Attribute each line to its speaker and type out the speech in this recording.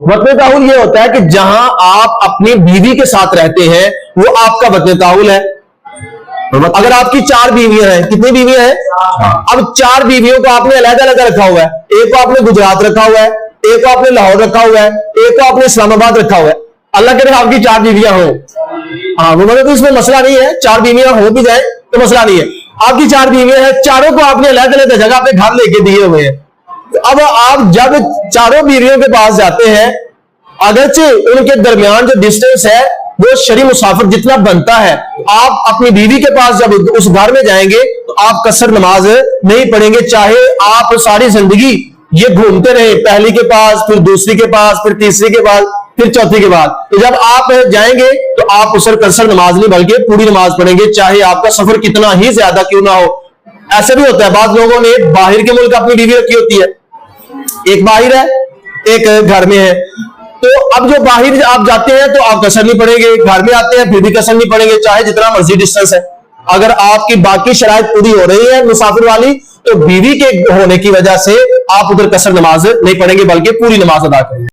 Speaker 1: वतन ताहुल ये होता है कि जहां आप अपनी बीवी के साथ रहते हैं वो आपका वतन ताहुल है। अगर आपकी 4 बीवियां हैं, कितनी बीवियां हैं? अब 4 बीवियों को आपने अलग अलग रखा हुआ है। एक को आपने गुजरात रखा हुआ है, एक को आपने लाहौर रखा हुआ है, एक को आपने इस्लामाबाद रखा हुआ है। अल्लाह के आपकी 4 बीवियां हो, हाँ वो मतलब तो इसमें मसला नहीं है, 4 बीवियां हो भी जाए तो मसला नहीं है। आपकी 4 बीवियां हैं, चारों को आपने अलग अलग जगह पे घर लेके दिए हुए हैं। अब आप जब चारों बीवियों के पास जाते हैं, अगरचे उनके दरमियान जो डिस्टेंस है वो शरी मुसाफिर जितना बनता है, आप अपनी बीवी के पास जब उस घर में जाएंगे तो आप कसर नमाज नहीं पढ़ेंगे, चाहे आप सारी जिंदगी ये घूमते रहे, पहली के पास, फिर दूसरी के पास, फिर तीसरी के पास, फिर चौथी के बाद। तो जब आप जाएंगे तो आप उस कसर नमाज नहीं बल्कि पूरी नमाज पढ़ेंगे, चाहे आपका सफर कितना ही ज्यादा क्यों ना हो। ऐसा भी होता है, बाद लोगों ने बाहर के मुल्क अपनी बीवी रखी होती है, एक बाहर है एक घर में है। तो अब जो बाहर आप जाते हैं तो आप कसर नहीं पड़ेंगे, घर में आते हैं फिर भी कसर नहीं पड़ेंगे, चाहे जितना मर्जी डिस्टेंस है। अगर आपकी बाकी शराइत पूरी हो रही है मुसाफिर वाली, तो बीवी के होने की वजह से आप उधर कसर नमाज नहीं पढ़ेंगे बल्कि पूरी नमाज अदा करेंगे।